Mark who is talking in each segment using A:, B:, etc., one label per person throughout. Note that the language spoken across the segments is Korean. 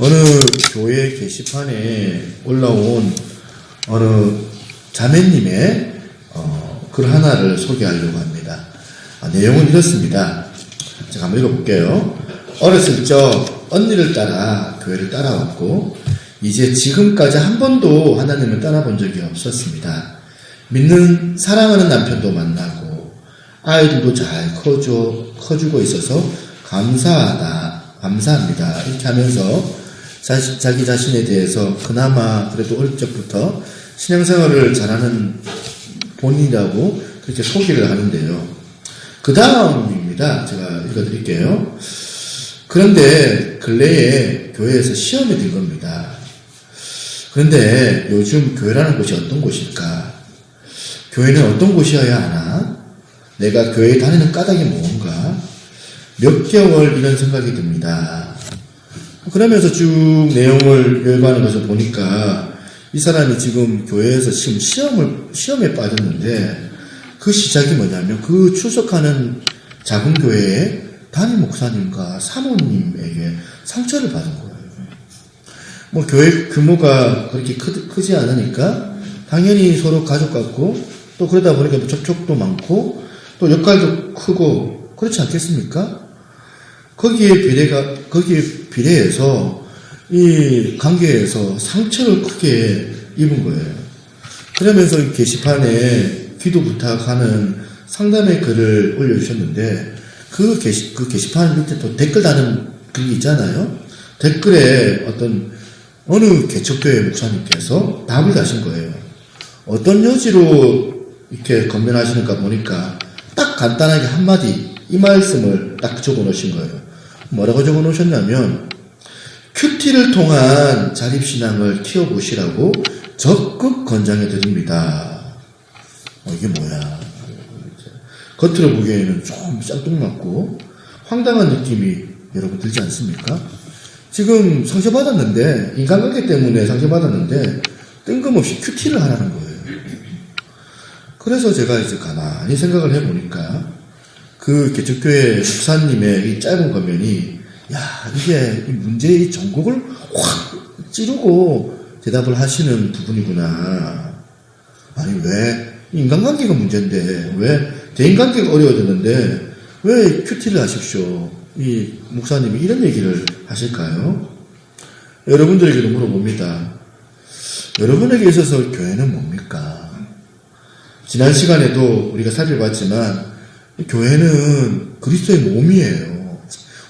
A: 어느 교회 게시판에 올라온 어느 자매님의 글 하나를 소개하려고 합니다. 내용은 이렇습니다. 제가 한번 읽어볼게요. 어렸을 적 언니를 따라 교회를 따라왔고 이제 지금까지 한 번도 하나님을 떠나본 적이 없었습니다. 믿는 사랑하는 남편도 만나고 아이들도 잘 커주고 있어서 감사합니다. 이렇게 하면서 자기 자신에 대해서 그나마 그래도 어릴 적부터 신앙생활을 잘하는 본인이라고 그렇게 소개를 하는데요. 그 다음입니다. 제가 읽어드릴게요. 그런데 근래에 교회에서 시험이 된 겁니다. 그런데 요즘 교회라는 곳이 어떤 곳일까? 교회는 어떤 곳이어야 하나? 내가 교회에 다니는 까닭이 뭔가? 몇 개월 이런 생각이 듭니다. 그러면서 쭉 내용을 열거하는 것을 보니까 이 사람이 지금 교회에서 지금 시험에 빠졌는데 그 시작이 뭐냐면 그 출석하는 작은 교회에 담임 목사님과 사모님에게 상처를 받은 거예요. 뭐 교회 규모가 그렇게 크지 않으니까 당연히 서로 가족 같고 또 그러다 보니까 접촉도 많고 또 역할도 크고 그렇지 않겠습니까? 거기에 비례해서 이 관계에서 상처를 크게 입은 거예요. 그러면서 이 게시판에 기도 부탁하는 상담의 글을 올려주셨는데 그 게시판 밑에 또 댓글 다는 글이 있잖아요. 댓글에 어느 개척교회 목사님께서 답을 다신 거예요. 어떤 여지로 이렇게 건면하시는가 보니까 딱 간단하게 한마디 이 말씀을 딱 적어 놓으신 거예요. 뭐라고 적어 놓으셨냐면 큐티를 통한 자립신앙을 키워보시라고 적극 권장해 드립니다. 이게 뭐야. 겉으로 보기에는 좀 쌍뚱맞고 황당한 느낌이 여러분 들지 않습니까? 지금 상처받았는데 인간관계 때문에 상처받았는데 뜬금없이 큐티를 하라는 거예요. 그래서 제가 이제 가만히 생각을 해보니까 그 개척교회 목사님의 이 짧은 거면이 이게 문제의 전곡을 확 찌르고 대답을 하시는 부분이구나. 아니 왜 인간관계가 문제인데 왜 대인관계가 어려워졌는데 왜 큐티를 하십시오. 이 목사님이 이런 얘기를 하실까요? 여러분들에게도 물어봅니다. 여러분에게 있어서 교회는 뭡니까? 지난 시간에도 우리가 살펴봤지만 교회는 그리스도의 몸이에요.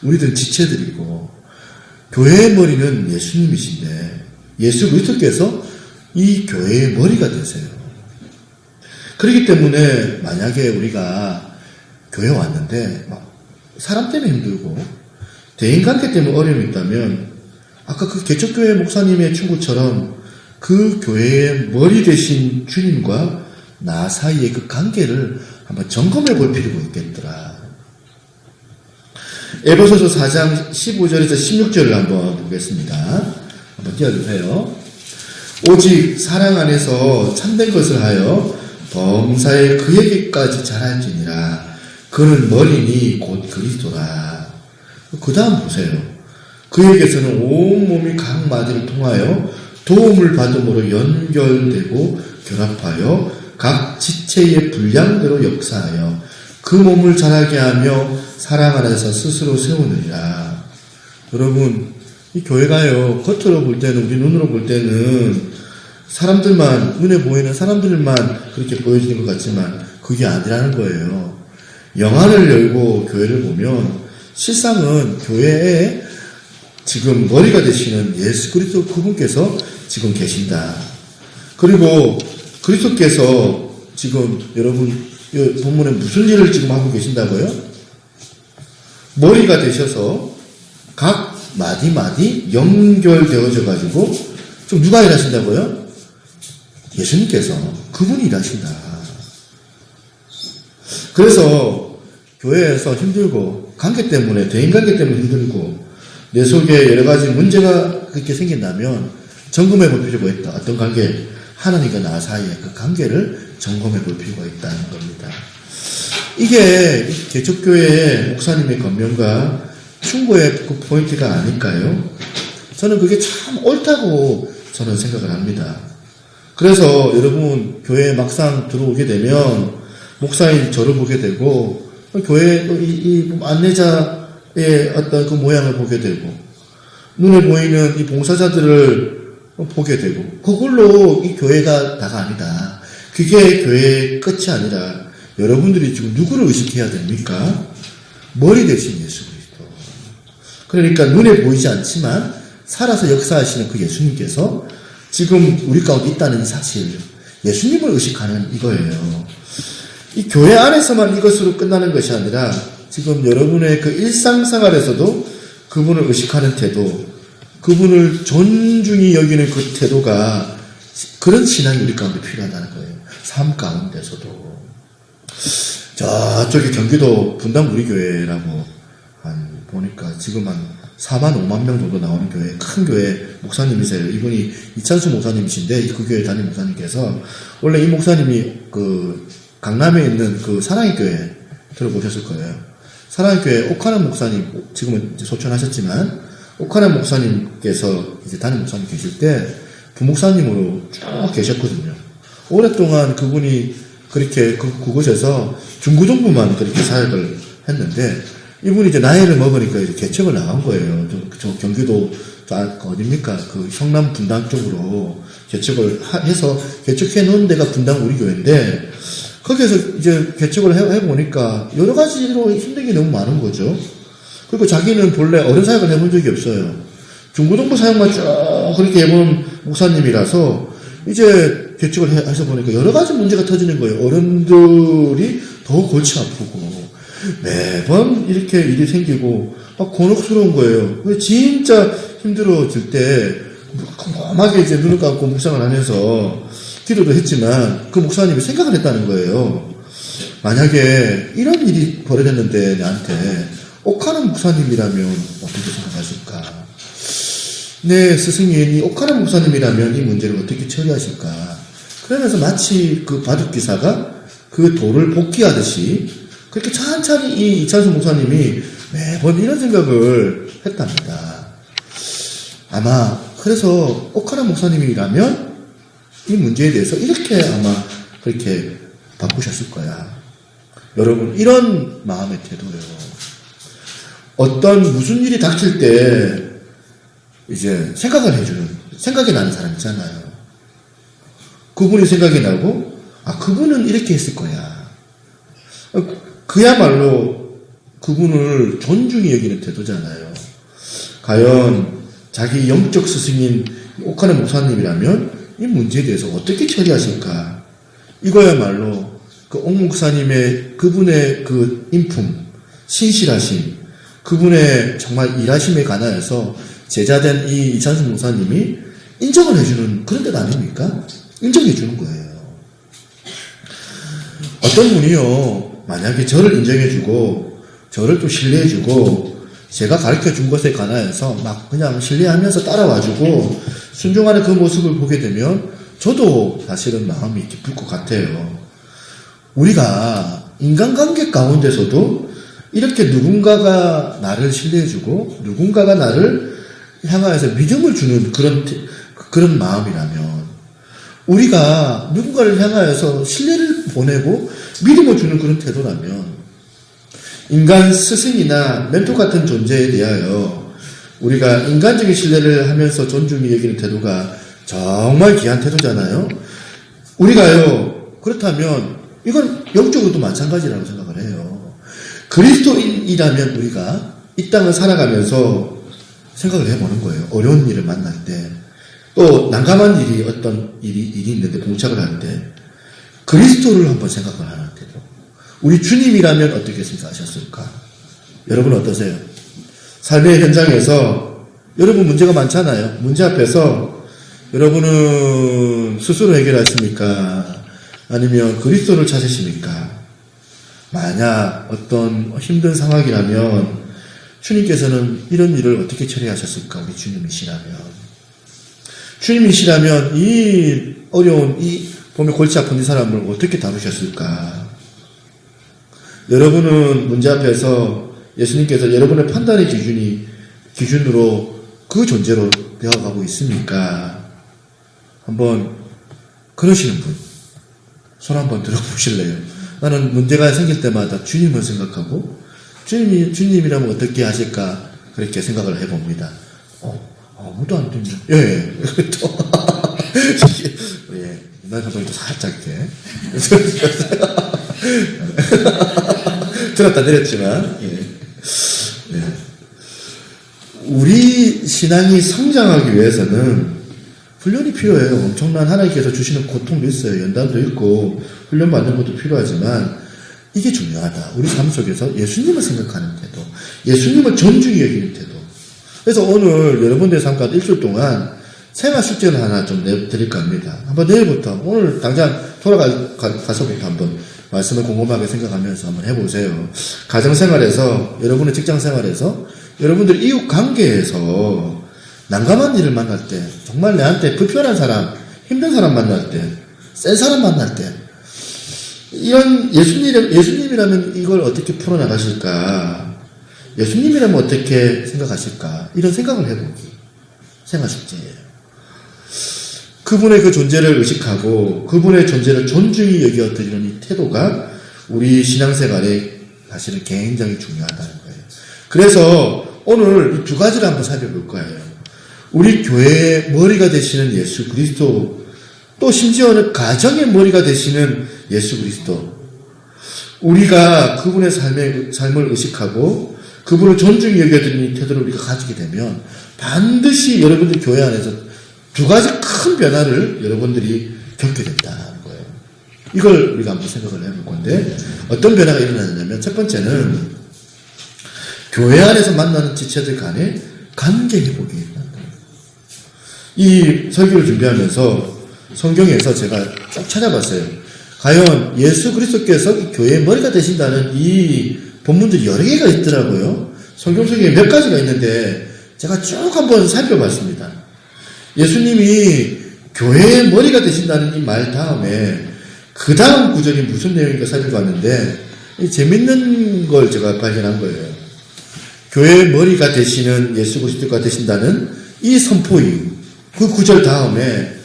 A: 우리들은 지체들이고 교회의 머리는 예수님이신데 예수 그리스도께서 이 교회의 머리가 되세요. 그렇기 때문에 만약에 우리가 교회에 왔는데 사람 때문에 힘들고 대인관계 때문에 어려움이 있다면 아까 그 개척교회 목사님의 친구처럼 그 교회의 머리 되신 주님과 나 사이의 그 관계를 한번 점검해 볼 필요가 있겠더라. 에베소서 4장 15절에서 16절을 한번 보겠습니다. 한번 띄워주세요. 오직 사랑 안에서 참된 것을 하여 범사에 그에게까지 자랄지니라. 그는 머리니 곧 그리스도라. 그 다음 보세요. 그에게서는 온몸이 각 마디를 통하여 도움을 받음으로 연결되고 결합하여 각 지체의 분량대로 역사하여 그 몸을 자라게 하며 사랑 안에서 스스로 세우느니라. 여러분, 이 교회가요, 겉으로 볼 때는, 우리 눈으로 볼 때는 사람들만, 눈에 보이는 사람들만 그렇게 보여지는 것 같지만 그게 아니라는 거예요. 영화를 열고 교회를 보면 실상은 교회에 지금 머리가 되시는 예수 그리스도 그분께서 지금 계신다. 그리고 그리스도께서 지금 여러분 이 본문에 무슨 일을 지금 하고 계신다고요? 머리가 되셔서 각 마디 연결되어져 가지고 좀 누가 일하신다고요? 예수님께서 그분이 일하신다. 그래서 교회에서 힘들고 관계 때문에 대인관계 때문에 힘들고 내 속에 여러 가지 문제가 그렇게 생긴다면 점검해 볼 필요가 있다. 어떤 관계? 하나님과 나 사이의 그 관계를 점검해 볼 필요가 있다는 겁니다. 이게 개척교회의 목사님의 권면과 충고의 그 포인트가 아닐까요? 저는 그게 참 옳다고 저는 생각을 합니다. 그래서 여러분 교회에 막상 들어오게 되면 목사인 저를 보게 되고 교회 이 안내자의 어떤 그 모양을 보게 되고 눈에 보이는 이 봉사자들을 보게 되고 그걸로 이 교회가 다가 아니다. 그게 교회의 끝이 아니라 여러분들이 지금 누구를 의식해야 됩니까? 머리 대신 예수 그리스도. 그러니까 눈에 보이지 않지만 살아서 역사하시는 그 예수님께서 지금 우리 가운데 있다는 사실, 예수님을 의식하는 이거예요. 이 교회 안에서만 이것으로 끝나는 것이 아니라 지금 여러분의 그 일상생활에서도 그분을 의식하는 태도, 그분을 존중히 여기는 그 태도가 그런 신앙이 우리 가운데 필요하다는 거예요. 삶 가운데서도. 저쪽에 경기도 분당 우리교회라고 보니까 지금 한 4만 5만 명 정도 나오는 교회, 큰 교회 목사님이세요. 이분이 이찬수 목사님이신데 그 교회 담임 목사님께서 원래 이 목사님이 그 강남에 있는 그 사랑의 교회 들어보셨을 거예요. 사랑의 교회 옥하나 목사님, 지금은 이제 소천하셨지만 옥하나 목사님께서 이제 담임 목사님 계실 때 부목사님으로 쭉 계셨거든요. 오랫동안 그분이 그렇게 그곳에서 중고등부만 그렇게 사역을 했는데 이분이 이제 나이를 먹으니까 이제 개척을 나간 거예요. 저 경기도 어딥니까? 그 성남 분당 쪽으로 개척을 해서 개척해 놓은 데가 분당 우리 교회인데 거기에서 이제 개척을 해보니까 여러 가지로 힘든 게 너무 많은 거죠. 그리고 자기는 본래 어른 사역을 해본 적이 없어요. 중고등부 사역만 쭉 그렇게 해본 목사님이라서 이제 개척을 해서 보니까 여러 가지 문제가 터지는 거예요. 어른들이 더 골치 아프고 매번 이렇게 일이 생기고 막 곤혹스러운 거예요. 진짜 힘들어질 때 꼼꼼하게 이제 눈을 감고 묵상을 하면서 기도도 했지만 그 목사님이 생각을 했다는 거예요. 만약에 이런 일이 벌어졌는데 나한테 옥하나 목사님이라면 어떻게 생각하실까? 내 스승인 옥하나 목사님이라면 이 문제를 어떻게 처리하실까? 그러면서 마치 그 바둑기사가 그 돌을 복귀하듯이 그렇게 천천히 이 이찬수 목사님이 매번 이런 생각을 했답니다. 아마 그래서 옥하나 목사님이라면 이 문제에 대해서 이렇게 아마 그렇게 바꾸셨을 거야. 여러분 이런 마음의 태도예요. 어떤 무슨 일이 닥칠 때 이제 생각이 나는 사람 있잖아요. 그분이 생각이 나고 그분은 이렇게 했을 거야. 그야말로 그분을 존중히 여기는 태도잖아요. 과연 자기 영적 스승인 옥하나 목사님이라면 이 문제에 대해서 어떻게 처리하실까? 이거야말로 그 옥 목사님의 그분의 그 인품, 신실하심, 그분의 정말 일하심에 관하여서 제자된 이 이찬수 목사님이 인정을 해주는 그런 뜻 아닙니까? 인정해 주는 거예요. 어떤 분이요, 만약에 저를 인정해주고, 저를 또 신뢰해주고, 제가 가르쳐 준 것에 관하여서 막 그냥 신뢰하면서 따라와주고, 순종하는 그 모습을 보게 되면, 저도 사실은 마음이 기쁠 것 같아요. 우리가 인간관계 가운데서도 이렇게 누군가가 나를 신뢰해주고, 누군가가 나를 향하여서 믿음을 주는 그런 마음이라면, 우리가 누군가를 향하여서 신뢰를 보내고 믿음을 주는 그런 태도라면 인간 스승이나 멘토 같은 존재에 대하여 우리가 인간적인 신뢰를 하면서 존중히 여기는 태도가 정말 귀한 태도잖아요. 우리가요, 그렇다면 이건 영적으로도 마찬가지라고 생각을 해요. 그리스도인이라면 우리가 이 땅을 살아가면서 생각을 해보는 거예요. 어려운 일을 만날 때, 또 난감한 일이 어떤 일이 있는데 봉착을 할 때 그리스도를 한번 생각을 하는 태도. 우리 주님이라면 어떻게 생각하셨을까? 여러분 어떠세요? 삶의 현장에서 여러분 문제가 많잖아요. 문제 앞에서 여러분은 스스로 해결하십니까? 아니면 그리스도를 찾으십니까? 만약 어떤 힘든 상황이라면 주님께서는 이런 일을 어떻게 처리하셨을까? 우리 주님이시라면. 주님이시라면 이 어려운 이 보면 골치 아픈 이 사람을 어떻게 다루셨을까? 여러분은 문제 앞에서 예수님께서 여러분의 판단의 기준으로 그 존재로 되어가고 있습니까? 한번 그러시는 분, 손 한번 들어보실래요? 나는 문제가 생길 때마다 주님을 생각하고 주님이라면 어떻게 하실까 그렇게 생각을 해봅니다. 아무도 안 듣네. 예. 또 예. 난 한번 또 살짝 이렇게 들었다 내렸지만 예. 예. 우리 신앙이 성장하기 위해서는 훈련이 필요해요. 엄청난 하나님께서 주시는 고통도 있어요. 연단도 있고 훈련 받는 것도 필요하지만 이게 중요하다. 우리 삶 속에서 예수님을 생각하는 태도, 예수님을 존중히 여기는 태도. 그래서 오늘 여러분들의 삶 가운데 일주일 동안 생활 숙제를 하나 좀 내드릴까 합니다. 한번 내일부터, 오늘 당장 돌아가서부터 한번 말씀을 곰곰하게 생각하면서 한번 해보세요. 가정생활에서, 여러분의 직장생활에서, 여러분들의 이웃 관계에서 난감한 일을 만날 때, 정말 내한테 불편한 사람, 힘든 사람 만날 때, 센 사람 만날 때, 이런 예수님이라면 이걸 어떻게 풀어나가실까? 예수님이라면 어떻게 생각하실까? 이런 생각을 해보기. 생활 숙제예요. 그분의 그 존재를 의식하고 그분의 존재를 존중히 여겨드리는 이 태도가 우리 신앙생활에 사실은 굉장히 중요하다는 거예요. 그래서 오늘 이 두 가지를 한번 살펴볼 거예요. 우리 교회의 머리가 되시는 예수 그리스도, 또 심지어는 가정의 머리가 되시는 예수 그리스도. 우리가 그분의 삶을 의식하고 그분을 존중히 여겨드리는 태도를 우리가 가지게 되면 반드시 여러분들 교회 안에서 두 가지 큰 변화를 여러분들이 겪게 된다는 거예요. 이걸 우리가 한번 생각을 해볼 건데, 어떤 변화가 일어나느냐면, 첫 번째는 교회 안에서 만나는 지체들 간의 관계 회복이 일어난다. 이 설교를 준비하면서 성경에서 제가 쭉 찾아봤어요. 과연 예수 그리스도께서 교회의 머리가 되신다는 이 본문들이 여러 개가 있더라고요. 성경 속에 몇 가지가 있는데 제가 쭉 한번 살펴봤습니다. 예수님이 교회의 머리가 되신다는 이 말 다음에 그 다음 구절이 무슨 내용인가 살펴봤는데 재밌는 걸 제가 발견한 거예요. 교회의 머리가 되시는 예수 그리스도가 되신다는 이 선포인 그 구절 다음에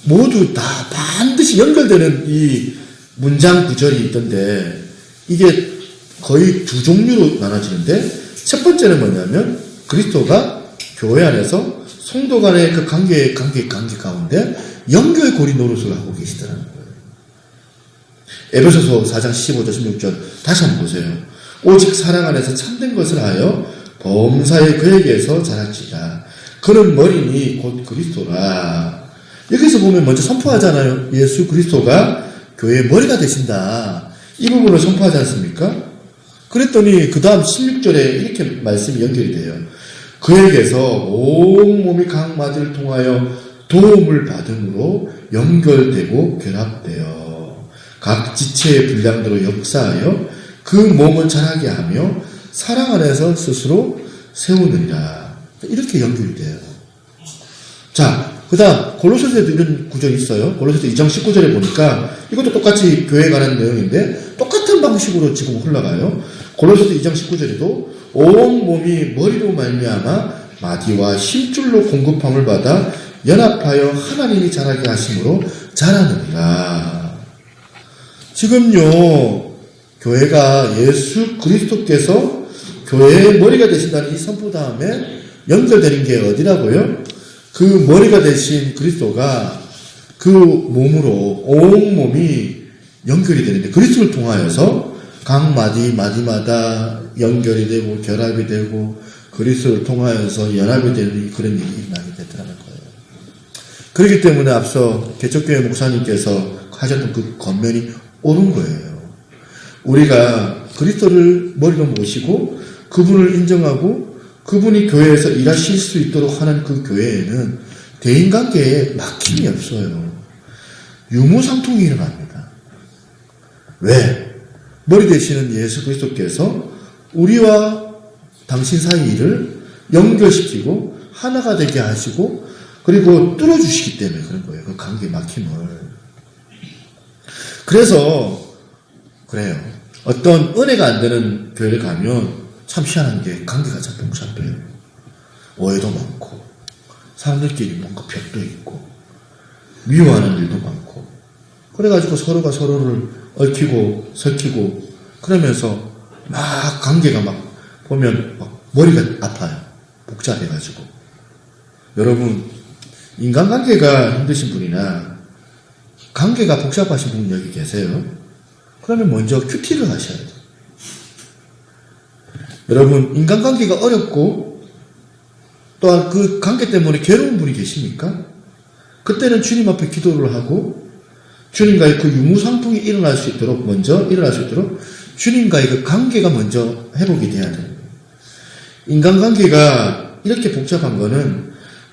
A: 모두 다 반드시 연결되는 이 문장 구절이 있던데, 이게 거의 두 종류로 나눠지는데, 첫 번째는 뭐냐면 그리스도가 교회 안에서 성도 간의 그 관계 가운데 연결고리 노릇을 하고 계시더라는 거예요. 에베소서 4장 15절 16절 다시 한번 보세요. 오직 사랑 안에서 참된 것을 하여 범사에 그에게서 자랄지라. 그는 머리니 곧 그리스도라. 여기서 보면 먼저 선포하잖아요. 예수 그리스도가 교회의 머리가 되신다. 이 부분을 선포하지 않습니까? 그랬더니 그 다음 16절에 이렇게 말씀이 연결이 돼요. 그에게서 온 몸이 각 마디를 통하여 도움을 받음으로 연결되고 결합되어 각 지체의 분량대로 역사하여 그 몸을 자라게 하며 사랑 안에서 스스로 세우느니라. 이렇게 연결이 돼요. 자, 그 다음 골로새서에도 이런 구절이 있어요. 골로새서 2장 19절에 보니까 이것도 똑같이 교회에 관한 내용인데 똑같은 방식으로 지금 흘러가요. 골로새서 2장 19절에도 온 몸이 머리로 말미암아 마디와 힘줄로 공급함을 받아 연합하여 하나님이 자라게 하심으로 자라느니라. 지금요, 교회가 예수 그리스도께서 교회의 머리가 되신다는 이 선포 다음에 연결되는 게 어디라고요? 그 머리가 되신 그리스도가 그 몸으로 온 몸이 연결이 되는데, 그리스도를 통하여서 각 마디마다 연결이 되고 결합이 되고 그리스도를 통하여서 연합이 되는 그런 일이 일어나게 되더라는 거예요. 그렇기 때문에 앞서 개척교회 목사님께서 하셨던 그 겉면이 옳은 거예요. 우리가 그리스도를 머리로 모시고 그분을 인정하고 그분이 교회에서 일하실 수 있도록 하는 그 교회에는 대인관계에 막힘이 없어요. 유무상통이 일어납니다. 왜? 머리 되시는 예수 그리스도께서 우리와 당신 사이를 연결시키고 하나가 되게 하시고 그리고 뚫어주시기 때문에 그런 거예요. 그 관계 막힘을. 그래서 그래요. 어떤 은혜가 안 되는 교회를 가면 참 희한한 게 관계가 참 복잡해요. 오해도 많고 사람들끼리 뭔가 벽도 있고 미워하는 일도 많고 그래가지고 서로가 서로를 얽히고 설키고 그러면서 막 관계가 막 보면 막 머리가 아파요. 복잡해가지고. 여러분 인간관계가 힘드신 분이나 관계가 복잡하신 분 여기 계세요? 그러면 먼저 큐티를 하셔야 돼요. 여러분 인간관계가 어렵고 또한 그 관계 때문에 괴로운 분이 계십니까? 그때는 주님 앞에 기도를 하고 주님과의 그 유무상통이 일어날 수 있도록 주님과의 그 관계가 먼저 회복이 돼야 돼요. 인간관계가 이렇게 복잡한 거는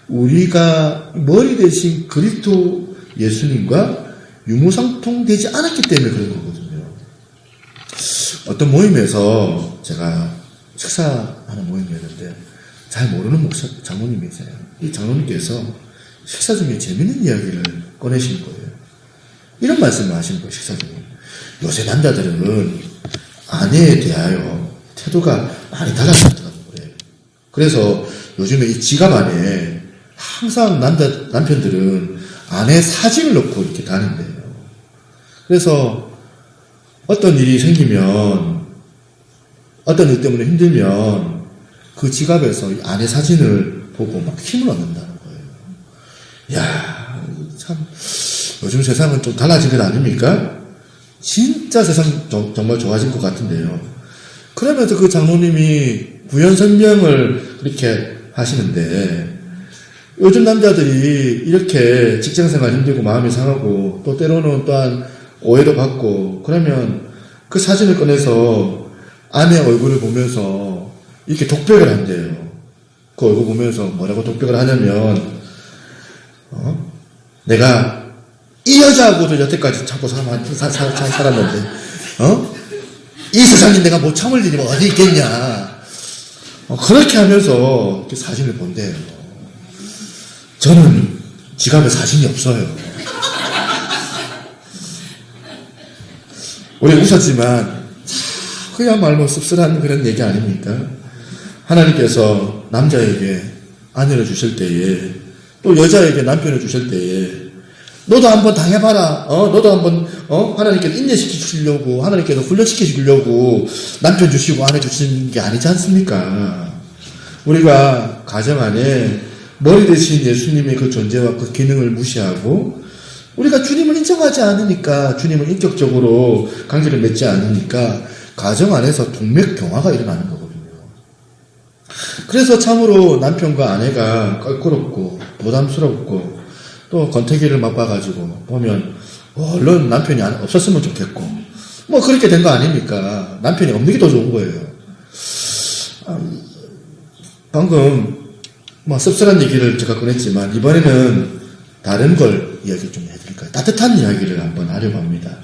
A: 우리가 머리 대신 그리스도 예수님과 유무상통되지 않았기 때문에 그런 거거든요. 어떤 모임에서 제가 식사하는 모임이었는데 잘 모르는 장로님이세요. 이 장로님께서 식사 중에 재밌는 이야기를 꺼내시는 거예요. 이런 말씀을 하시는 거예요. 식사 중에. 요새 남자들은 아내에 대하여 태도가 많이 달라졌다고 그래요. 그래서 요즘에 이 지갑 안에 항상 남편들은 아내 사진을 넣고 이렇게 다닌대요. 그래서 어떤 일이 생기면 어떤 일 때문에 힘들면 그 지갑에서 아내 사진을 보고 막 힘을 얻는다는 거예요. 이야, 참 요즘 세상은 좀 달라진 것 아닙니까? 진짜 세상 정말 좋아진 것 같은데요. 그러면서 그 장로님이 부연 설명을 그렇게 하시는데 요즘 남자들이 이렇게 직장생활 힘들고 마음이 상하고 또 때로는 또한 오해도 받고 그러면 그 사진을 꺼내서 아내 얼굴을 보면서 이렇게 독백을 한대요. 그 얼굴 보면서 뭐라고 독백을 하냐면 내가 이 여자하고도 여태까지 참고 살았는데 이 세상에 내가 못 참을 일이 어디 있겠냐. 그렇게 하면서 이렇게 사진을 본대요. 저는 지갑에 사진이 없어요. 우리 웃었지만 그야말로 씁쓸한 그런 얘기 아닙니까? 하나님께서 남자에게 아내를 주실 때에 또 여자에게 남편을 주실 때에 너도 한번 당해봐라. 너도 한번 하나님께서 인내시켜 주시려고 하나님께서 훈련시켜 주려고 남편 주시고 아내 주시는 게 아니지 않습니까? 우리가 가정 안에 머리 대신 예수님의 그 존재와 그 기능을 무시하고 우리가 주님을 인정하지 않으니까 주님을 인격적으로 관계를 맺지 않으니까 가정 안에서 동맥경화가 일어나는 거거든요. 그래서 참으로 남편과 아내가 껄끄럽고 부담스럽고 또 권태기를 맛봐가지고 보면 얼른 남편이 없었으면 좋겠고 뭐 그렇게 된 거 아닙니까? 남편이 없는 게 더 좋은 거예요. 방금 뭐 씁쓸한 얘기를 제가 꺼냈지만 이번에는 다른 걸 이야기 좀 해드릴까요? 따뜻한 이야기를 한번 하려고 합니다.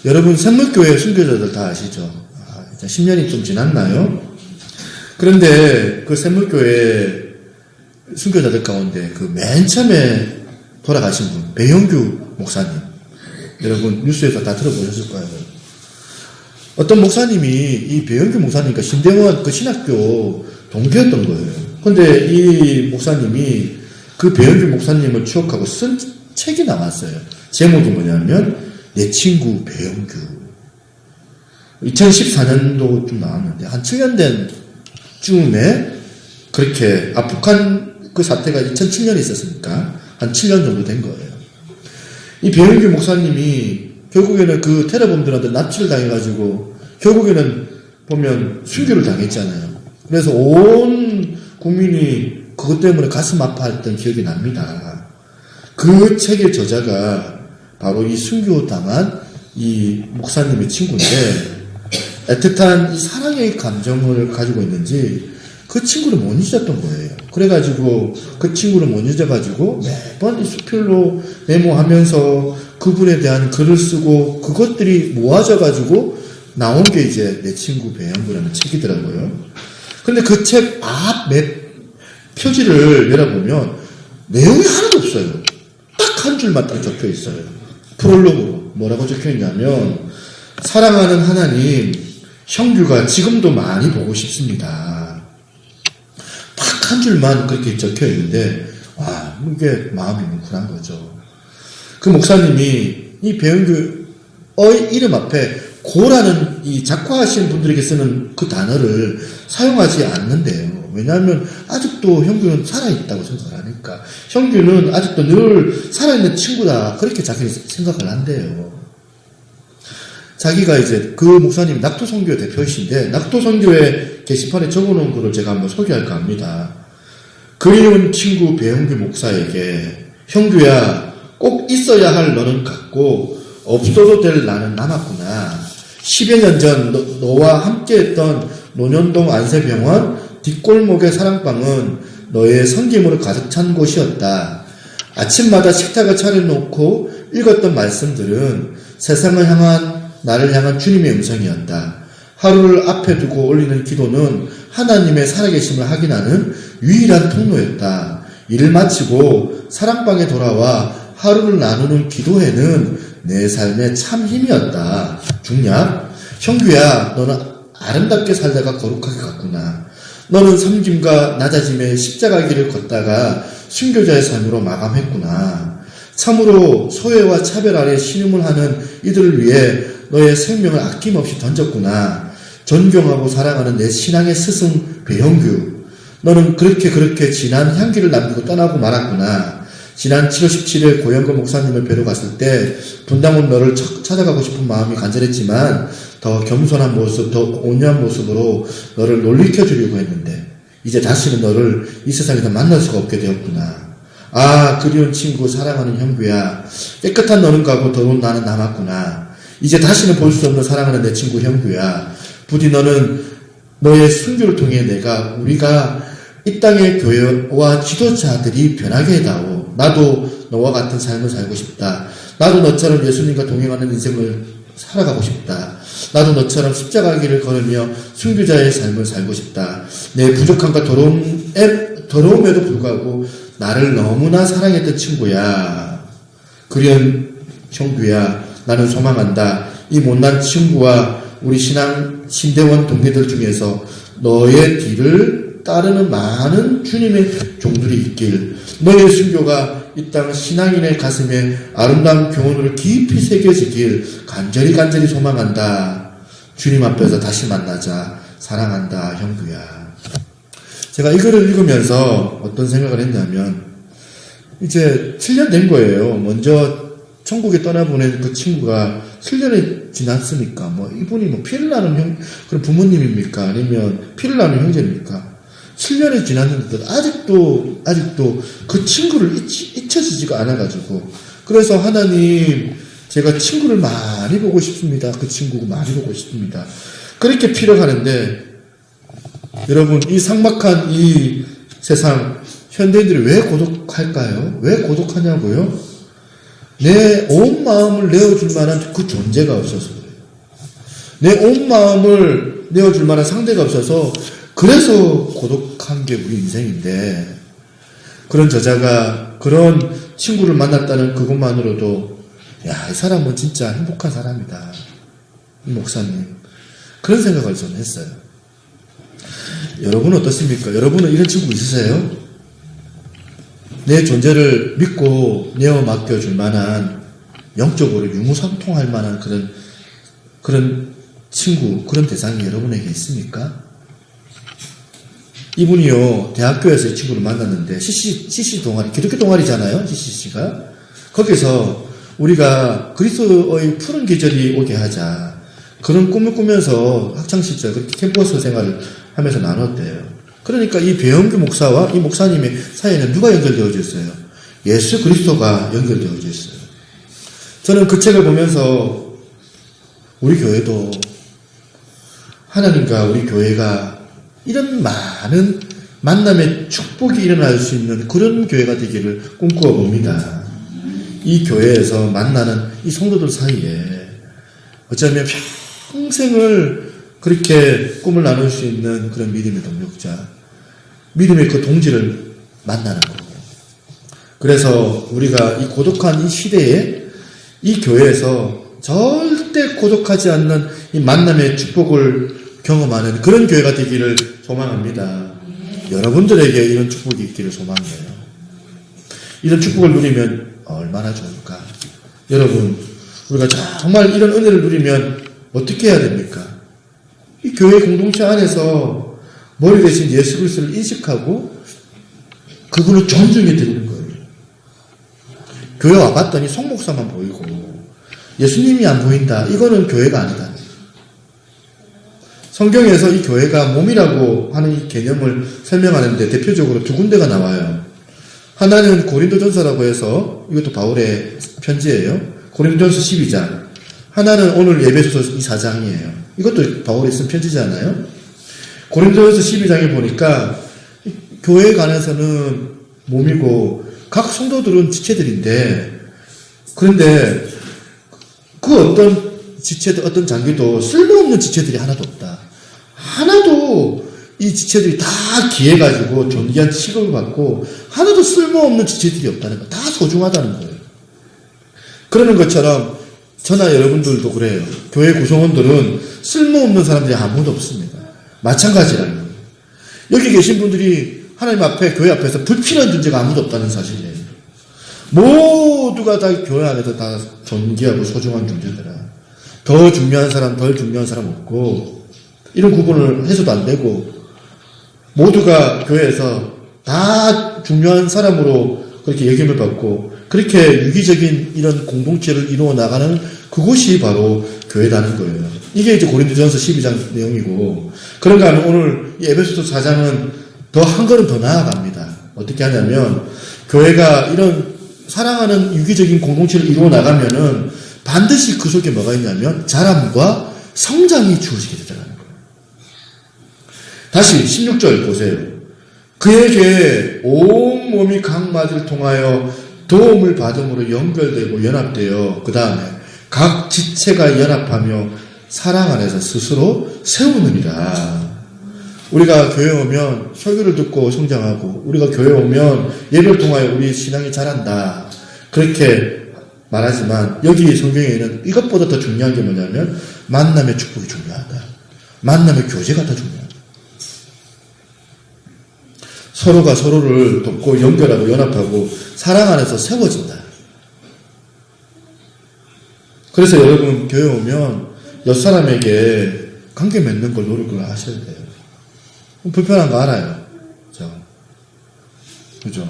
A: 여러분 샘물교회 순교자들 다 아시죠? 이제 10년이 좀 지났나요? 그런데 그 샘물교회 순교자들 가운데 그 맨 처음에 돌아가신 분 배영규 목사님 여러분 뉴스에서 다 들어보셨을 거예요. 어떤 목사님이 이 배영규 목사님과 신대원 그 신학교 동기였던 거예요. 근데 이 목사님이 그 배영규 목사님을 추억하고 쓴 책이 나왔어요. 제목이 뭐냐면 내 친구 배영규. 2014년도 좀 나왔는데 한 7년 된 쯤에 그렇게 북한 그 사태가 2007년에 있었으니까 한 7년 정도 된 거예요. 이 배영규 목사님이 결국에는 그 테러범들한테 납치를 당해가지고 결국에는 보면 순교를 당했잖아요. 그래서 온 국민이 그것 때문에 가슴 아파했던 기억이 납니다. 그 책의 저자가 바로 이 순교당한 이 목사님의 친구인데 애틋한 이 사랑의 감정을 가지고 있는지 그 친구를 못 잊었던 거예요. 그래가지고 그 친구를 못 잊어가지고 매번 이 수필로 메모하면서 그분에 대한 글을 쓰고 그것들이 모아져가지고 나온 게 이제 내 친구 배영구라는 책이더라고요. 근데 그 책 앞 표지를 열어보면 내용이 하나도 없어요. 딱 한 줄만 딱 적혀 있어요. 프롤로그로 뭐라고 적혀 있냐면 사랑하는 하나님 형규가 지금도 많이 보고 싶습니다. 딱 한 줄만 그렇게 적혀 있는데 이게 마음이 뭉클한 거죠. 그 목사님이 이 배은규의 이름 앞에 고라는 이 작화하시는 분들에게 쓰는 그 단어를 사용하지 않는데요. 왜냐하면 아직도 형규는 살아있다고 생각을 하니까. 형규는 아직도 늘 살아있는 친구다. 그렇게 자기는 생각을 한대요. 자기가 이제 그 목사님이 낙토선교 대표이신데, 낙토선교의 게시판에 적어놓은 글을 제가 한번 소개할까 합니다. 그리운 친구 배은규 목사에게, 형규야, 꼭 있어야 할 너는 같고, 없어도 될 나는 남았구나. 10여 년 전 너와 함께했던 논현동 안세병원 뒷골목의 사랑방은 너의 섬김으로 가득 찬 곳이었다. 아침마다 식탁을 차려놓고 읽었던 말씀들은 세상을 향한 나를 향한 주님의 음성이었다. 하루를 앞에 두고 올리는 기도는 하나님의 살아계심을 확인하는 유일한 통로였다. 일을 마치고 사랑방에 돌아와 하루를 나누는 기도회는 내 삶의 참 힘이었다. 중략, 형규야, 너는 아름답게 살다가 거룩하게 갔구나. 너는 섬김과 낮아짐의 십자가 길을 걷다가 순교자의 삶으로 마감했구나. 참으로 소외와 차별 아래 신음을 하는 이들을 위해 너의 생명을 아낌없이 던졌구나. 존경하고 사랑하는 내 신앙의 스승 배형규, 너는 그렇게 진한 향기를 남기고 떠나고 말았구나. 지난 7월 17일 고영근 목사님을 뵈러 갔을 때 분당은 너를 찾아가고 싶은 마음이 간절했지만 더 겸손한 모습, 더 온유한 모습으로 너를 놀리켜 주려고 했는데 이제 다시는 너를 이 세상에서 만날 수가 없게 되었구나. 아, 그리운 친구, 사랑하는 형규야, 깨끗한 너는 가고 더러운 나는 남았구나. 이제 다시는 볼 수 없는 사랑하는 내 친구 형규야, 부디 너는 너의 순교를 통해 우리가 이 땅의 교회와 지도자들이 변하게 해다오. 나도 너와 같은 삶을 살고 싶다. 나도 너처럼 예수님과 동행하는 인생을 살아가고 싶다. 나도 너처럼 십자가 길을 걸으며 순교자의 삶을 살고 싶다. 내 부족함과 더러움에도 불구하고 나를 너무나 사랑했던 친구야. 그리운 형규야, 나는 소망한다. 이 못난 친구와 우리 신대원 동기들 중에서 너의 뒤를 따르는 많은 주님의 종들이 있길, 너의 순교가 이 땅 신앙인의 가슴에 아름다운 교훈으로 깊이 새겨지길 간절히 소망한다. 주님 앞에서 다시 만나자. 사랑한다, 형규야. 제가 이 글을 읽으면서 어떤 생각을 했냐면, 이제 7년 된 거예요. 먼저 천국에 떠나보낸 그 친구가 7년이 지났으니까, 이분이 피를 나는 그런 부모님입니까? 아니면 피를 나는 형제입니까? 7년이 지났는데도 아직도 그 친구를 잊혀지지가 않아가지고, 그래서 하나님, 제가 친구를 많이 보고 싶습니다. 그 친구가 많이 보고 싶습니다. 그렇게 피력하는데, 여러분, 이 삭막한 이 세상, 현대인들이 왜 고독할까요? 왜 고독하냐고요? 내 온 마음을 내어줄 만한 그 존재가 없어서 그래요. 내 온 마음을 내어줄 만한 상대가 없어서, 그래서 고독한 게 우리 인생인데, 그런 저자가 그런 친구를 만났다는 그것만으로도, 야, 이 사람은 진짜 행복한 사람이다. 이 목사님. 그런 생각을 저는 했어요. 여러분은 어떻습니까? 여러분은 이런 친구 있으세요? 내 존재를 믿고 내어 맡겨줄 만한, 영적으로 유무상통할 만한 그런 친구, 그런 대상이 여러분에게 있습니까? 이분이요, 대학교에서 이 친구를 만났는데, CC 동아리, 기독교 동아리잖아요, CC가. 거기서 우리가 그리스도의 푸른 계절이 오게 하자. 그런 꿈을 꾸면서 학창시절 그렇게 캠퍼스 생활을 하면서 나눴대요. 그러니까 이 배영규 목사와 이 목사님의 사이에는 누가 연결되어져 있어요? 예수 그리스도가 연결되어져 있어요. 저는 그 책을 보면서 우리 교회도 하나님과 우리 교회가 이런 많은 만남의 축복이 일어날 수 있는 그런 교회가 되기를 꿈꾸어 봅니다. 이 교회에서 만나는 이 성도들 사이에 어쩌면 평생을 그렇게 꿈을 나눌 수 있는 그런 믿음의 동력자, 믿음의 그 동지를 만나는 거고. 그래서 우리가 이 고독한 이 시대에 이 교회에서 절대 고독하지 않는 이 만남의 축복을 경험하는 그런 교회가 되기를 소망합니다. 여러분들에게 이런 축복이 있기를 소망해요. 이런 축복을 누리면 얼마나 좋을까? 여러분, 우리가 정말 이런 은혜를 누리면 어떻게 해야 됩니까? 이 교회 공동체 안에서 머리 대신 예수 그리스도를 인식하고 그분을 존중해 드리는 거예요. 교회 와봤더니 송목사만 보이고 예수님이 안 보인다. 이거는 교회가 아니다. 성경에서 이 교회가 몸이라고 하는 이 개념을 설명하는데 대표적으로 두 군데가 나와요. 하나는 고린도전서라고 해서 이것도 바울의 편지예요. 고린도전서 12장. 하나는 오늘 예배소서 4장이에요. 이것도 바울이 쓴 편지잖아요. 고린도전서 12장에 보니까 교회에 관해서는 몸이고 각 성도들은 지체들인데, 그런데 그 어떤 지체들, 어떤 장기도 쓸모없는 지체들이 하나도 없다. 하나도 이 지체들이 다 기해가지고 존귀한 취급을 받고 하나도 쓸모없는 지체들이 없다는 거, 다 소중하다는 거예요. 그러는 것처럼 저나 여러분들도 그래요. 교회 구성원들은 쓸모없는 사람들이 아무도 없습니다. 마찬가지라는 거예요. 여기 계신 분들이 하나님 앞에, 교회 앞에서 불필요한 존재가 아무도 없다는 사실이에요. 모두가 다 교회 안에서 다 존귀하고 소중한 존재들아. 더 중요한 사람, 덜 중요한 사람 없고, 이런 구분을 해서도 안 되고, 모두가 교회에서 다 중요한 사람으로 그렇게 여김을 받고, 그렇게 유기적인 이런 공동체를 이루어 나가는 그곳이 바로 교회라는 거예요. 이게 이제 고린도전서 12장 내용이고, 그런가 하면 오늘 이 에베소서 4장은 더 한 걸음 더 나아갑니다. 어떻게 하냐면, 교회가 이런 사랑하는 유기적인 공동체를 이루어 나가면은 반드시 그 속에 뭐가 있냐면 자람과 성장이 주어지게 되더라는 거예요. 다시 16절 보세요. 그에게 온 몸이 각마디를 통하여 도움을 받음으로 연결되고 연합되어 그 다음에 각 지체가 연합하며 사랑 안에서 스스로 세우느니라. 우리가 교회 오면 설교를 듣고 성장하고, 우리가 교회 오면 예배를 통하여 우리 신앙이 자란다, 그렇게 말하지만 여기 성경에는 이것보다 더 중요한 게 뭐냐면 만남의 축복이 중요하다. 만남의 교제가 더 중요하다. 서로가 서로를 돕고 연결하고 연합하고 사랑 안에서 세워진다. 그래서 여러분 교회 오면 옆 사람에게 관계 맺는 걸 노력을 하셔야 돼요. 불편한 거 알아요. 그죠?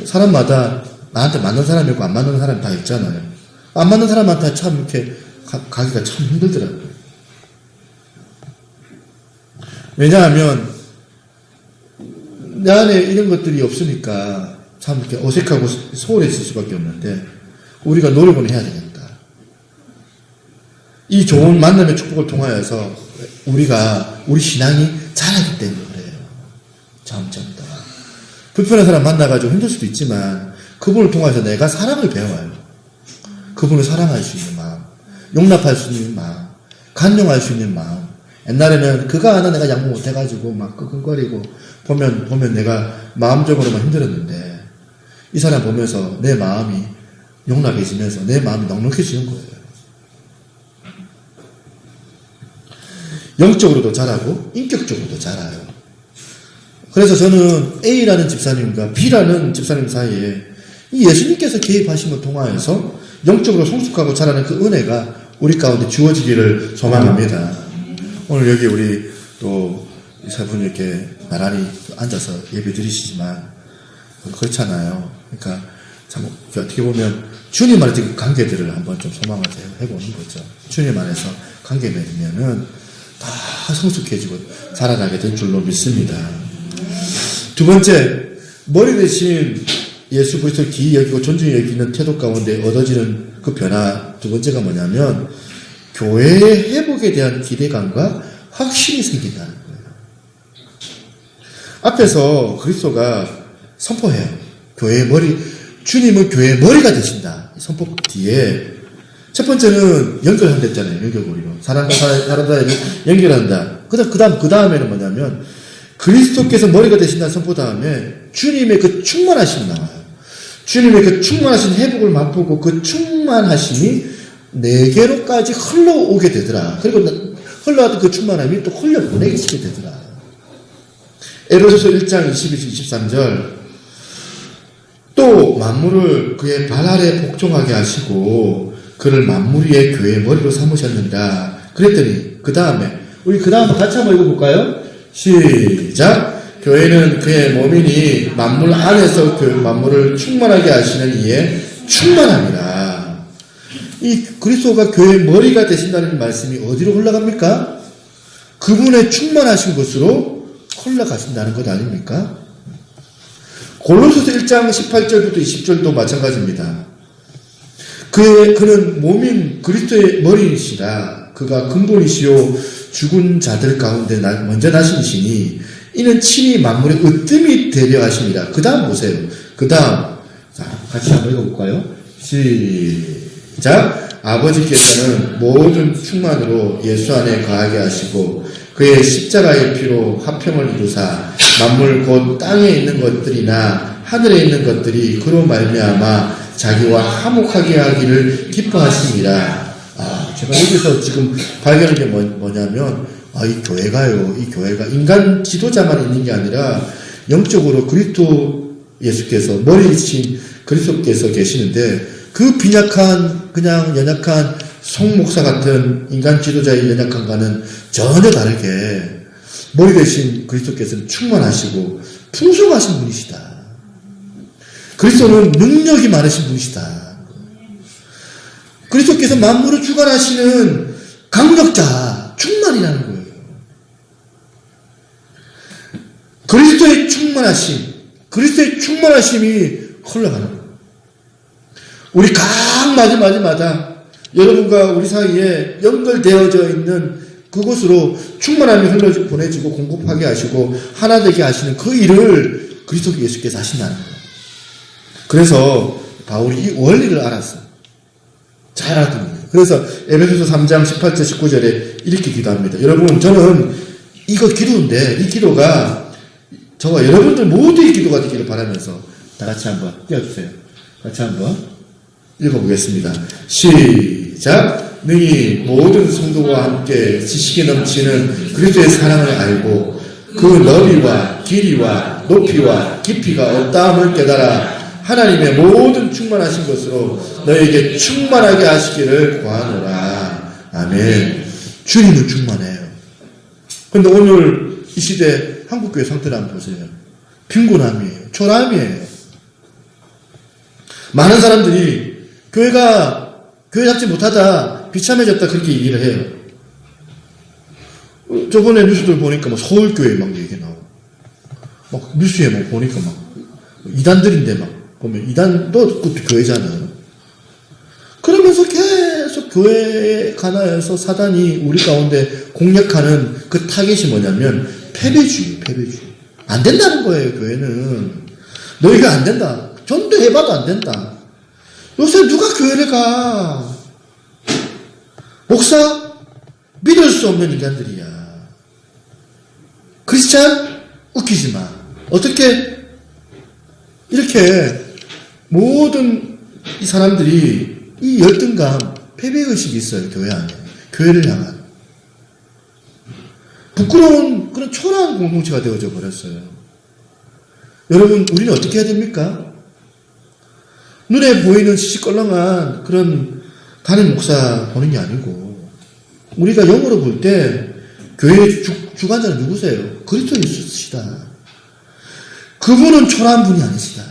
A: 사람마다 나한테 맞는 사람이 있고 안 맞는 사람이 다 있잖아요. 안 맞는 사람한테 참 이렇게 가기가 참 힘들더라고요. 왜냐하면 내 안에 이런 것들이 없으니까 참 이렇게 어색하고 소홀해질 수밖에 없는데, 우리가 노력을 해야 되겠다. 이 좋은 만남의 축복을 통하여서 우리 신앙이 자라기 때문에 그래요. 점점 더. 불편한 사람 만나가지고 힘들 수도 있지만 그분을 통해서 내가 사랑을 배워요. 그분을 사랑할 수 있는 마음, 용납할 수 있는 마음, 간용할 수 있는 마음. 옛날에는 그거 하나 내가 양보 못해가지고 막 끙끙거리고 보면 내가 마음적으로만 힘들었는데, 이 사람 보면서 내 마음이 용납해지면서 내 마음이 넉넉해지는 거예요. 영적으로도 자라고 인격적으로도 자라요. 그래서 저는 A라는 집사님과 B라는 집사님 사이에 이 예수님께서 개입하심을 통하여서 영적으로 성숙하고 자라는 그 은혜가 우리 가운데 주어지기를 소망합니다. 오늘 여기 우리 또 세 분 이렇게 나란히 앉아서 예배 드리시지만 그렇잖아요. 그러니까 참 어떻게 보면 주님 안에 그 관계들을 한번 좀 소망을 해보는 거죠. 주님 안에서 관계 맺으면은 다 성숙해지고 자라나게 된 줄로 믿습니다. 두 번째, 머리 대신 예수 그리스도를 기이 여기고 존중히 여기는 태도 가운데 얻어지는 그 변화, 두 번째가 뭐냐면 교회의 회복에 대한 기대감과 확신이 생긴다는 거예요. 앞에서 그리스도가 선포해요. 교회의 머리, 주님은 교회의 머리가 되신다. 선포 뒤에 첫 번째는 연결한다 했잖아요. 연결고리로. 사람과 사람을 연결한다. 그 다음에는 뭐냐면 그리스도께서 머리가 되신다는 선포 다음에 주님의 그 충만하심이 나와요. 주님의 그 충만하신 회복을 맛보고 그 충만하심이 내게로까지 흘러오게 되더라. 그리고 흘러왔던 그 충만함이 또 흘려보내게 되더라. 에베소서 1장 22, 23절 또 만물을 그의 발 아래 복종하게 하시고 그를 만물 위의 교회의 머리로 삼으셨느니라. 그랬더니 그 다음에 우리 그 다음 같이 한번 읽어볼까요? 시작. 교회는 그의 몸이니 만물 안에서 만물을 충만하게 하시는 이에 충만합니다. 이 그리스도가 교회의 머리가 되신다는 말씀이 어디로 흘러갑니까? 그분의 충만하신 곳으로 흘러가신다는 것 아닙니까? 골로새서 1장 18절부터 20절도 마찬가지입니다. 그는 몸인 그리스도의 머리이시라. 그가 근본이시요 죽은 자들 가운데 먼저 나시니시니 이는 친히 만물의 으뜸이 되려 하십니다. 그 다음 보세요. 그 다음 같이 한번 읽어볼까요? 시작. 아버지께서는 모든 충만으로 예수 안에 거하게 하시고 그의 십자가의 피로 화평을 이루사 만물 곧 땅에 있는 것들이나 하늘에 있는 것들이 그로 말미암아 자기와 화목하게 하기를 기뻐하십니다. 제가 여기서 지금 발견한 게 뭐냐면 이 교회가 인간 지도자만 있는 게 아니라 영적으로 그리스도 예수께서 머리이신 그리스도께서 계시는데 그 빈약한 그냥 연약한 송목사 같은 인간 지도자의 연약함과는 전혀 다르게 머리 대신 그리스도께서는 충만하시고 풍성하신 분이시다. 그리스도는 능력이 많으신 분이시다. 그리스도께서 만물을 주관하시는 강력자, 충만이라는 거예요. 그리스도의 충만하심이 흘러가는 거예요. 우리 각 마디마다 여러분과 우리 사이에 연결되어져 있는 그곳으로 충만함이 흘러보내지고 공급하게 하시고 하나 되게 하시는 그 일을 그리스도 예수께서 하신다는 거예요. 그래서 바울이 이 원리를 알았어요. 잘 알았던 거예요. 그래서 에베소서 3장 18절 19절에 이렇게 기도합니다. 여러분, 저는 이거 기도인데 이 기도가 저와 여러분들 모두의 기도가 되기를 바라면서 다 같이 한번 띄워주세요. 같이 한번 읽어보겠습니다. 시작. 능히 모든 성도와 함께 지식이 넘치는 그리스도의 사랑을 알고 그 너비와 길이와 높이와 깊이가 어떠함을 깨달아 하나님의 모든 충만하신 것으로 너에게 충만하게 하시기를 구하노라. 아멘. 주님은 충만해요. 그런데 오늘 이 시대 한국교회 상태를 한번 보세요. 빈곤함이에요. 초라함이에요. 많은 사람들이 교회 잡지 못하다 비참해졌다 그렇게 얘기를 해요. 저번에 뉴스들 보니까 서울교회 막 얘기 나오고 막 뉴스에 막 보니까 막 이단들인데 막 보면 이단도 그것도 교회잖아요. 그러면서 계속 교회에 관하여서 사단이 우리 가운데 공략하는 그 타겟이 뭐냐면 패배주의. 안 된다는 거예요. 교회는 너희가 안 된다. 전도해봐도 안 된다. 요새 누가 교회를 가? 목사? 믿을 수 없는 인간들이야. 크리스찬? 웃기지 마. 어떻게 이렇게 모든 이 사람들이 이 열등감, 패배의식이 있어요. 교회 안에. 교회를 향한. 부끄러운 그런 초라한 공동체가 되어져 버렸어요. 여러분, 우리는 어떻게 해야 됩니까? 눈에 보이는 시시껄렁한 그런 담임 목사 보는 게 아니고 우리가 영어로 볼 때 교회의 주관자는 누구세요? 그리스도 예수시다. 그분은 초라한 분이 아니시다.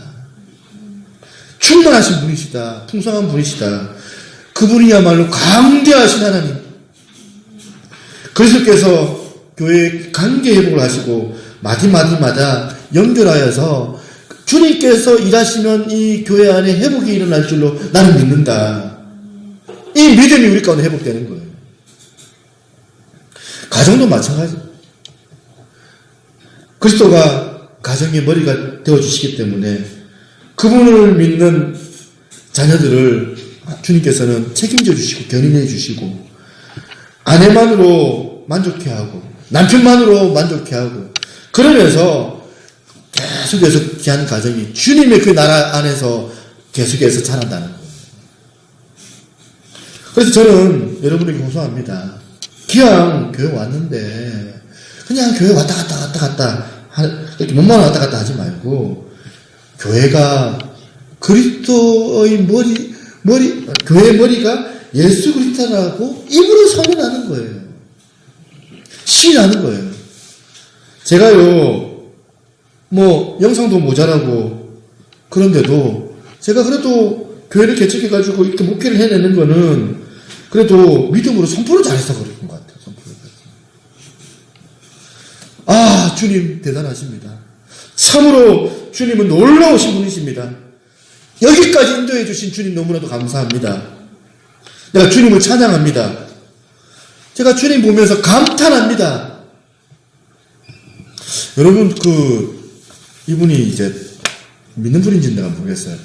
A: 충만하신 분이시다. 풍성한 분이시다. 그분이야말로 강대하신 하나님. 그리스도께서 교회의 관계 회복을 하시고 마디마디마다 연결하여서 주님께서 일하시면 이 교회 안에 회복이 일어날 줄로 나는 믿는다. 이 믿음이 우리 가운데 회복되는 거예요. 가정도 마찬가지. 그리스도가 가정의 머리가 되어주시기 때문에 그분을 믿는 자녀들을 주님께서는 책임져 주시고 견인해 주시고 아내만으로 만족해하고 남편만으로 만족해하고 그러면서 계속해서 귀한 가정이 주님의 그 나라 안에서 계속해서 자란다는 거예요. 그래서 저는 여러분에게 호소합니다. 기왕 교회 왔는데 그냥 교회 왔다 갔다 이렇게 몸만 왔다 갔다 하지 말고 교회가 그리스도의 교회의 머리가 예수 그리스도라고 입으로 선언하는 거예요. 시인하는 거예요. 제가요, 영상도 모자라고, 그런데도, 제가 그래도 교회를 개척해가지고 이렇게 목회를 해내는 거는, 그래도 믿음으로 선포를 잘해서 그런 것 같아요. 선포를. 아, 주님 대단하십니다. 참으로 주님은 놀라우신 분이십니다. 여기까지 인도해 주신 주님 너무나도 감사합니다. 내가 주님을 찬양합니다. 제가 주님 보면서 감탄합니다. 여러분, 이분이 이제 믿는 분인지는 내가 모르겠어요.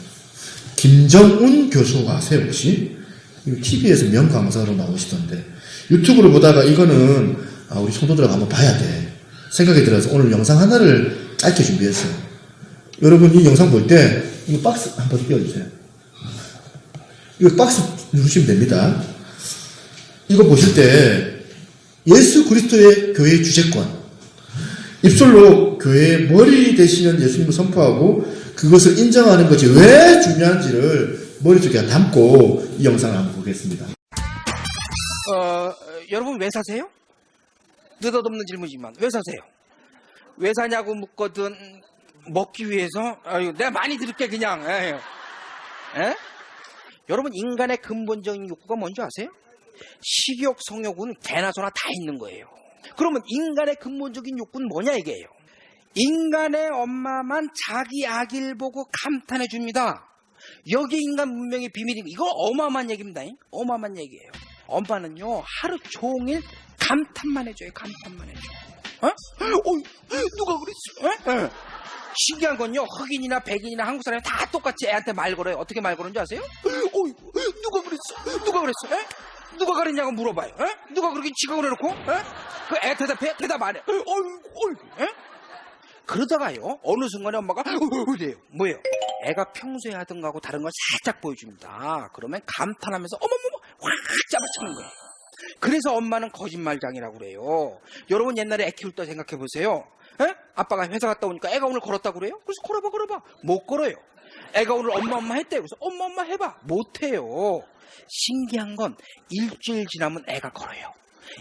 A: 김정운 교수 아세요, 혹시? TV에서 명강사로 나오시던데, 유튜브를 보다가 이거는, 우리 성도들하고 한번 봐야 돼. 생각이 들어서 오늘 영상 하나를 짧게 준비했어요. 여러분, 이 영상 볼 때, 이거 박스 한번 띄워주세요. 이거 박스 누르시면 됩니다. 이거 보실 때, 예수 그리스도의 교회의 주재권, 입술로 교회의 머리 되시는 예수님을 선포하고 그것을 인정하는 것이 왜 중요한지를 머릿속에 담고 이 영상을 한번 보겠습니다.
B: 여러분 왜 사세요? 느닷없는 질문이지만 왜 사세요? 왜 사냐고 묻거든 먹기 위해서? 내가 많이 들을게 그냥. 에? 여러분 인간의 근본적인 욕구가 뭔지 아세요? 식욕, 성욕은 개나 소나 다 있는 거예요. 그러면 인간의 근본적인 욕구는 뭐냐 이게요. 인간의 엄마만 자기 아기를 보고 감탄해 줍니다. 여기 인간 문명의 비밀이 이거 어마어마한 얘기입니다. 어마어마한 얘기예요. 엄마는요 하루 종일 감탄만 해줘요. 감탄만 해줘. 누가 그랬어? 신기한 건요 흑인이나 백인이나 한국 사람이 다 똑같이 애한테 말 걸어요. 어떻게 말 걸는지 아세요? 누가 그랬어? 누가 그랬어? 누가 그랬냐고 물어봐요. 누가 그렇게 지가 그래놓고? 그 애 대답해? 대답 안 해. 그러다가요 어느 순간에 엄마가 그래요. 뭐예요? 애가 평소에 하던 거하고 다른 걸 살짝 보여줍니다. 그러면 감탄하면서 어머머머 확 잡아치는 거예요. 그래서 엄마는 거짓말장이라고 그래요. 여러분 옛날에 애 키울 때 생각해 보세요. 아빠가 회사 갔다 오니까 애가 오늘 걸었다고 그래요? 그래서 걸어봐. 못 걸어요. 애가 오늘 엄마 했대요. 그래서 엄마 해봐. 못 해요. 신기한 건 일주일 지나면 애가 걸어요.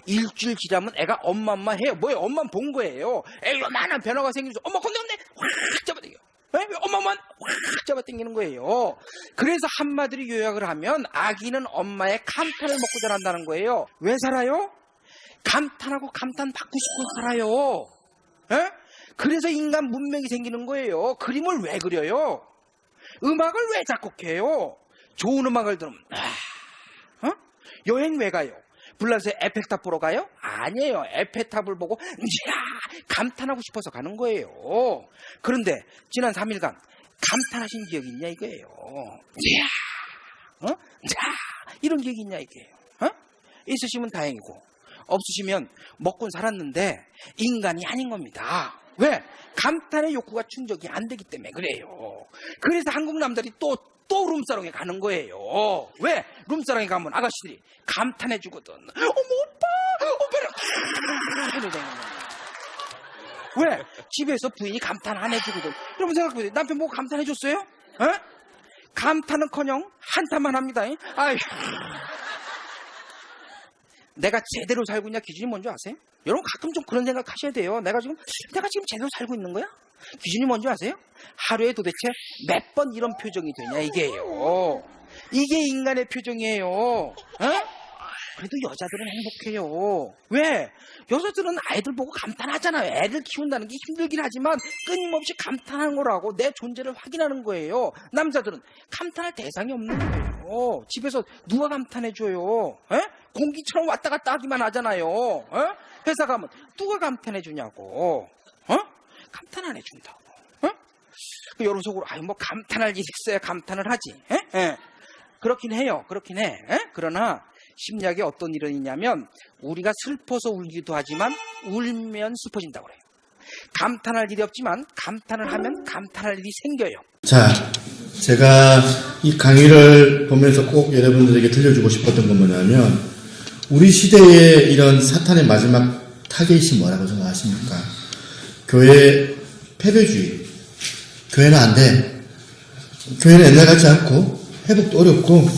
B: 일주일 지나면 애가 엄마 해요. 뭐예요? 엄마는 본 거예요. 애가 많은 변화가 생기면서 엄마 건너온네 확 잡아당겨. 엄마만 확 잡아당기는 거예요. 그래서 한마디로 요약을 하면 아기는 엄마의 감탄을 먹고 자란다는 거예요. 왜 살아요? 감탄하고 감탄 받고 싶고 살아요. 그래서 인간 문명이 생기는 거예요. 그림을 왜 그려요? 음악을 왜 작곡해요? 좋은 음악을 들으면 여행 왜 가요? 불란서에 에펠탑 보러 가요? 아니에요. 에펠탑을 보고 감탄하고 싶어서 가는 거예요. 그런데 지난 3일간 감탄하신 기억이 있냐 이거예요. 이런 기억이 있냐 이거예요. 있으시면 다행이고 없으시면 먹고 살았는데 인간이 아닌 겁니다. 왜? 감탄의 욕구가 충족이 안 되기 때문에 그래요. 그래서 한국 남자들이 또 룸사롱에 가는 거예요. 왜? 룸사롱에 가면 아가씨들이 감탄해 주거든. 어머 오빠를 해도 되는 거예요. 왜? 집에서 부인이 감탄 안 해주거든. 여러분 생각해보세요. 남편 보고 감탄해 줬어요? 감탄은커녕 한탄만 합니다. 아이, 내가 제대로 살고 있냐 기준이 뭔지 아세요? 여러분 가끔 좀 그런 생각 하셔야 돼요. 내가 지금 제대로 살고 있는 거야? 기준이 뭔지 아세요? 하루에 도대체 몇 번 이런 표정이 되냐 이게요. 이게 인간의 표정이에요. 그래도 여자들은 행복해요. 왜? 여자들은 아이들 보고 감탄하잖아요. 애들 키운다는 게 힘들긴 하지만 끊임없이 감탄하는 거라고 내 존재를 확인하는 거예요. 남자들은 감탄할 대상이 없는 거예요. 집에서 누가 감탄해줘요? 공기처럼 왔다 갔다 하기만 하잖아요. 회사 가면 누가 감탄해주냐고. 감탄 안 해준다고. 여러분 속으로 뭐 감탄할 일 있어야 감탄을 하지. 그렇긴 해요. 그렇긴 해. 그러나 심리학에 어떤 일이 있냐면 우리가 슬퍼서 울기도 하지만 울면 슬퍼진다고 그래요. 감탄할 일이 없지만 감탄을 하면 감탄할 일이 생겨요.
A: 자, 제가 이 강의를 보면서 꼭 여러분들에게 들려주고 싶었던 건 뭐냐면 우리 시대의 이런 사탄의 마지막 타겟이 뭐라고 생각하십니까? 교회 패배주의. 교회는 안 돼. 교회는 옛날 같지 않고 회복도 어렵고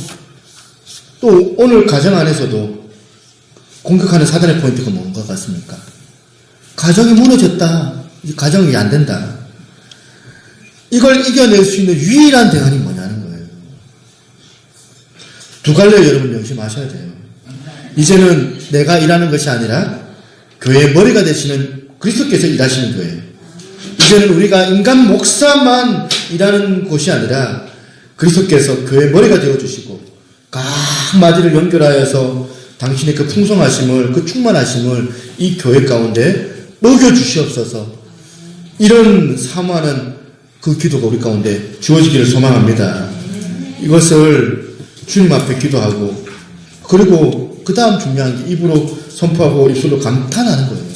A: 또 오늘 가정 안에서도 공격하는 사단의 포인트가 뭔가 같습니까? 가정이 무너졌다. 이 가정이 안 된다. 이걸 이겨낼 수 있는 유일한 대안이 뭐냐는 거예요. 두 갈래 여러분 명심하셔야 돼요. 이제는 내가 일하는 것이 아니라 교회의 머리가 되시는 그리스도께서 일하시는 교회. 이제는 우리가 인간 목사만 일하는 곳이 아니라 그리스도께서 교회의 머리가 되어주시고 각 마디를 연결하여서 당신의 그 풍성하심을, 그 충만하심을 이 교회 가운데 먹여주시옵소서. 이런 사모하는 그 기도가 우리 가운데 주어지기를 소망합니다. 이것을 주님 앞에 기도하고 그리고 그 다음 중요한 게 입으로 선포하고 입술로 감탄하는 거예요.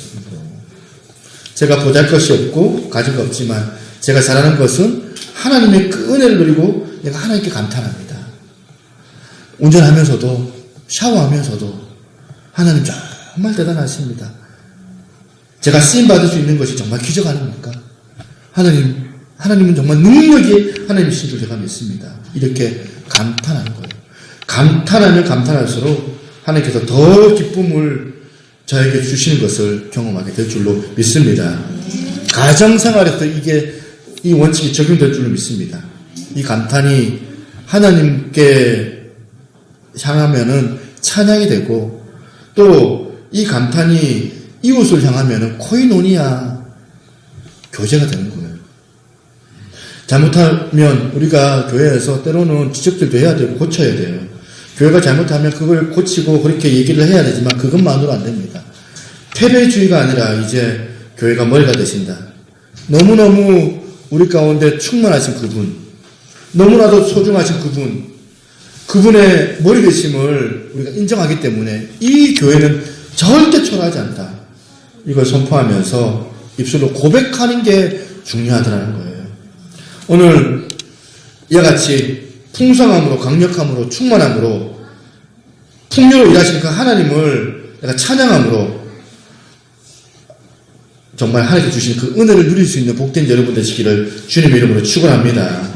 A: 제가 보잘것이 없고 가진 거 없지만 제가 잘하는 것은 하나님의 그 은혜를 누리고 내가 하나님께 감탄합니다. 운전하면서도 샤워하면서도 하나님 정말 대단하십니다. 제가 쓰임받을 수 있는 것이 정말 기적 아닙니까? 하나님은 정말 능력이 하나님이신 줄 제가 믿습니다. 이렇게 감탄하는 거예요. 감탄하면 감탄할수록 하나님께서 더 기쁨을 저에게 주시는 것을 경험하게 될 줄로 믿습니다. 가정생활에서 이 원칙이 적용될 줄로 믿습니다. 이 감탄이 하나님께 향하면은 찬양이 되고 또 이 감탄이 이웃을 향하면은 코이노니아 교제가 되는 거예요. 잘못하면 우리가 교회에서 때로는 지적들도 해야 되고 고쳐야 돼요. 교회가 잘못하면 그걸 고치고 그렇게 얘기를 해야 되지만 그것만으로 안 됩니다. 패배주의가 아니라 이제 교회가 머리가 되신다. 너무너무 우리 가운데 충만하신 그분, 너무나도 소중하신 그분의 머리 되심을 우리가 인정하기 때문에 이 교회는 절대 초라하지 않다. 이걸 선포하면서 입술로 고백하는 게 중요하다는 거예요. 오늘 이와 같이 풍성함으로, 강력함으로, 충만함으로, 풍요로 일하시는 그 하나님을 내가 찬양함으로 정말 하나님께 주신 그 은혜를 누릴 수 있는 복된 여러분 되시기를 주님의 이름으로 축원합니다.